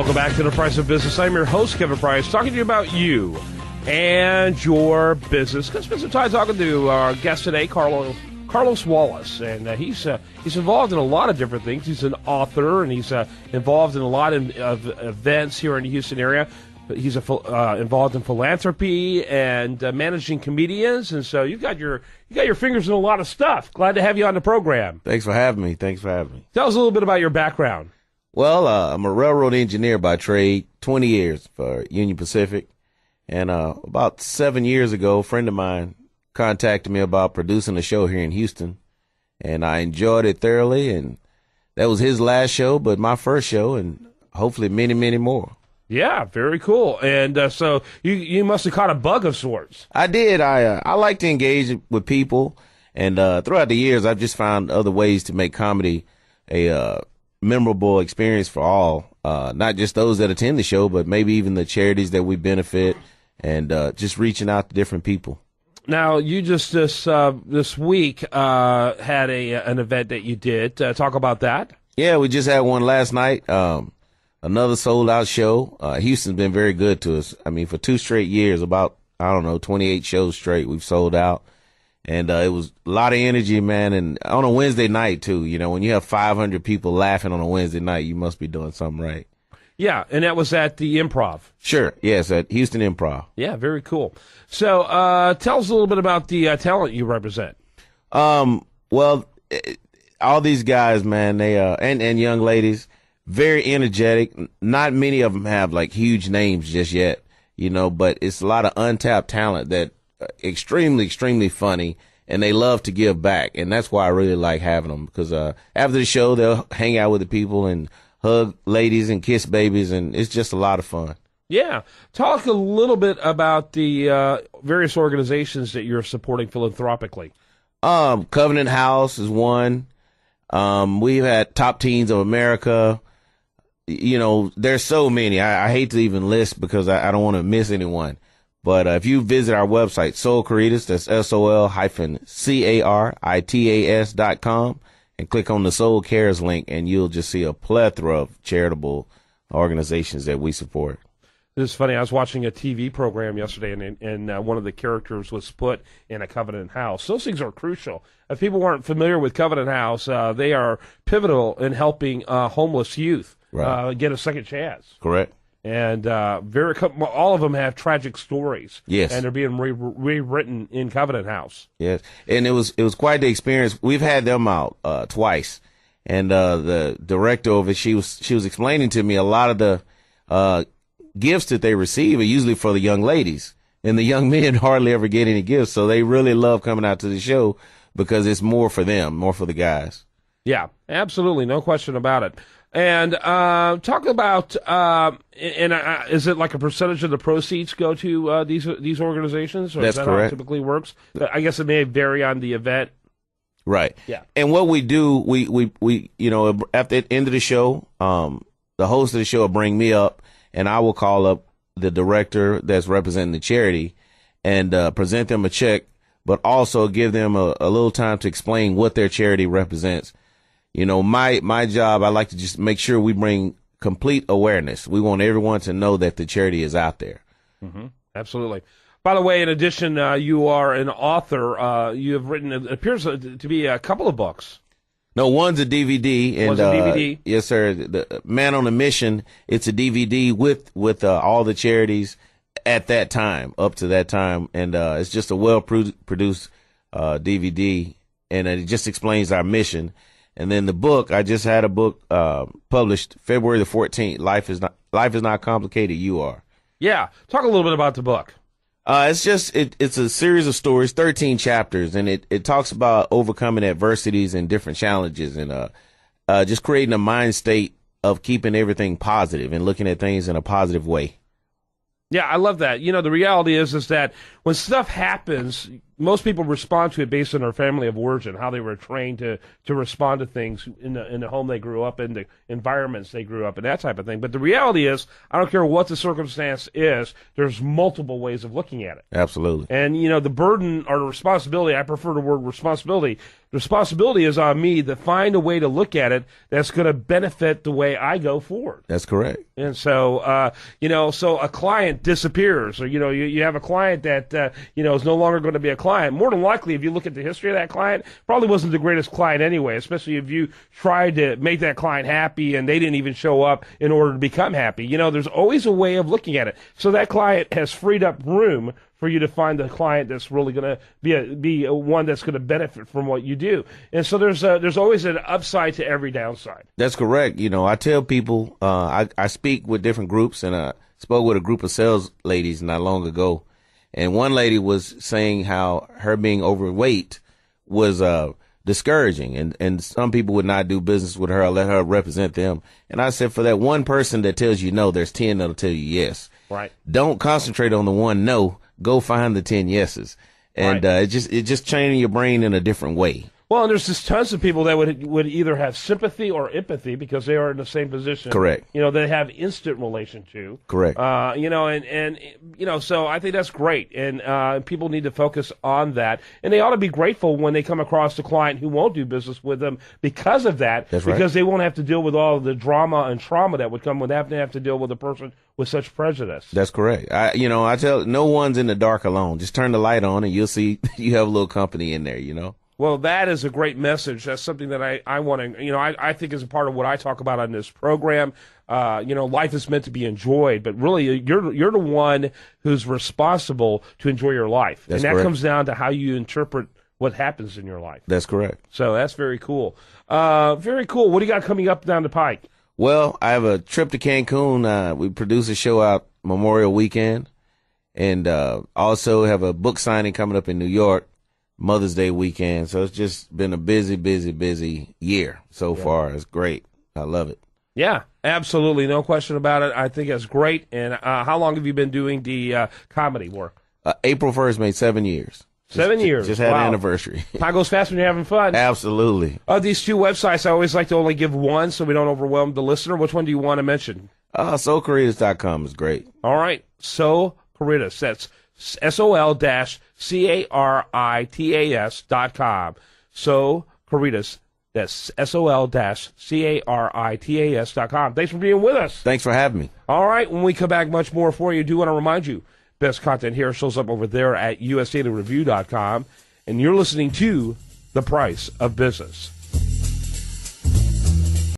Welcome back to The Price of Business. I'm your host, Kevin Price, talking to you about you and your business. Going to spend some time talking to our guest today, Carlos Wallace, and he's involved in a lot of different things. He's an author, and he's involved in a lot of events here in the Houston area. He's involved in philanthropy and managing comedians, and so you got your fingers in a lot of stuff. Glad to have you on the program. Thanks for having me. Tell us a little bit about your background. Well, I'm a railroad engineer by trade, 20 years for Union Pacific, and about 7 years ago, a friend of mine contacted me about producing a show here in Houston, and I enjoyed it thoroughly, and that was his last show, but my first show, and hopefully many, many more. Yeah, very cool. And so you must have caught a bug of sorts. I did. I like to engage with people, and throughout the years, I've just found other ways to make comedy a memorable experience for all, not just those that attend the show, but maybe even the charities that we benefit, and just reaching out to different people. Now, you just this week had an event that you did. Talk about that. Yeah, we just had one last night. Another sold-out show. Houston's been very good to us. I mean, for 2 straight years, about, 28 shows straight, we've sold out. And it was a lot of energy, man. And on a Wednesday night, too. You know, when you have 500 people laughing on a Wednesday night, you must be doing something right. Yeah, and that was at the Improv. Sure, yes, at Houston Improv. Yeah, very cool. So tell us a little bit about the talent you represent. Well, all these guys, man, they and young ladies, very energetic. Not many of them have like huge names just yet, but it's a lot of untapped talent that extremely, extremely funny, and they love to give back. And that's why I really like having them, because after the show, they'll hang out with the people and hug ladies and kiss babies, and it's just a lot of fun. Yeah. Talk a little bit about the various organizations that you're supporting philanthropically. Covenant House is one. We've had Top Teens of America. There's so many. I hate to even list because I don't want to miss anyone. But if you visit our website, SOL-CARITAS, that's SOL-CARITAS.com, and click on the Soul Cares link, and you'll just see a plethora of charitable organizations that we support. This is funny. I was watching a TV program yesterday, and one of the characters was put in a Covenant House. Those things are crucial. If people weren't familiar with Covenant House, they are pivotal in helping homeless youth get a second chance. Correct. And all of them have tragic stories. Yes. And they're being rewritten in Covenant House. Yes. And it was quite the experience. We've had them out twice, and the director of it, she was explaining to me a lot of the gifts that they receive are usually for the young ladies, and the young men hardly ever get any gifts. So they really love coming out to the show because it's more for them, more for the guys. Yeah, absolutely. No question about it. And talk about, is it like a percentage of the proceeds go to these organizations? Or That's is that correct. How it typically works? I guess it may vary on the event. Right. Yeah. And what we do, we at the end of the show, the host of the show will bring me up, and I will call up the director that's representing the charity and present them a check, but also give them a little time to explain what their charity represents. My job, I like to just make sure we bring complete awareness. We want everyone to know that the charity is out there. Mm-hmm. Absolutely. By the way, in addition, you are an author. You have written, it appears to be a couple of books. No, one's a DVD. And, one's a DVD? Yes, sir. The Man on a Mission, it's a DVD with all the charities at that time, up to that time. And it's just a well-produced DVD, and it just explains our mission. And then the book, I just had a book published February the 14th. Life is not complicated. You are. Yeah. Talk a little bit about the book. It's a series of stories, 13 chapters, and it talks about overcoming adversities and different challenges, and just creating a mind state of keeping everything positive and looking at things in a positive way. Yeah, I love that. The reality is that when stuff happens, most people respond to it based on their family of origin, how they were trained to respond to things in the home they grew up in, the environments they grew up in, that type of thing. But the reality is, I don't care what the circumstance is, there's multiple ways of looking at it. Absolutely. And, the burden or the responsibility, I prefer the word responsibility. The responsibility is on me to find a way to look at it that's going to benefit the way I go forward. That's correct. And so, so a client disappears, or, you have a client that, is no longer going to be a client. More than likely, if you look at the history of that client, probably wasn't the greatest client anyway, especially if you tried to make that client happy and they didn't even show up in order to become happy. There's always a way of looking at it. So that client has freed up room for you to find the client that's really going to be one that's going to benefit from what you do. And so there's always an upside to every downside. That's correct. I tell people, I speak with different groups, and I spoke with a group of sales ladies not long ago. And one lady was saying how her being overweight was discouraging, and some people would not do business with her or let her represent them. And I said, for that one person that tells you no, there's 10 that'll tell you yes. Right. Don't concentrate on the one no. Go find the 10 yeses. And right. It just training your brain in a different way. Well, and there's just tons of people that would either have sympathy or empathy because they are in the same position. Correct. They have instant relation to. Correct. So I think that's great, and people need to focus on that, and they ought to be grateful when they come across a client who won't do business with them because of that. That's right. Because they won't have to deal with all of the drama and trauma that would come with having to have to deal with a person with such prejudice. That's correct. I tell no one's in the dark alone. Just turn the light on, and you'll see you have a little company in there. Well, that is a great message. That's something that I want to, I think is a part of what I talk about on this program. Life is meant to be enjoyed, but really you're the one who's responsible to enjoy your life. That's and that correct. comes down to how you interpret what happens in your life. That's correct. So that's very cool. Very cool. What do you got coming up down the pike? Well, I have a trip to Cancun. We produce a show out Memorial Weekend, and also have a book signing coming up in New York. Mother's Day weekend. So it's just been a busy year so far. It's great. I love it. Yeah, absolutely. No question about it. I think it's great. And how long have you been doing the comedy work? April 1st made 7 years. 7 years. Just had an Wow. anniversary. Time goes fast when you're having fun. Absolutely. Of these two websites, I always like to only give one so we don't overwhelm the listener. Which one do you want to mention? SOL-CARITAS.com is great. All right. SOL-CARITAS. That's SOL-CARITAS.com. SOL-CARITAS. That's SOL-CARITAS.com. Thanks for being with us. Thanks for having me. All right. When we come back, much more for you. Do want to remind you, best content here shows up over there at usdailyreview.com. And you're listening to The Price of Business.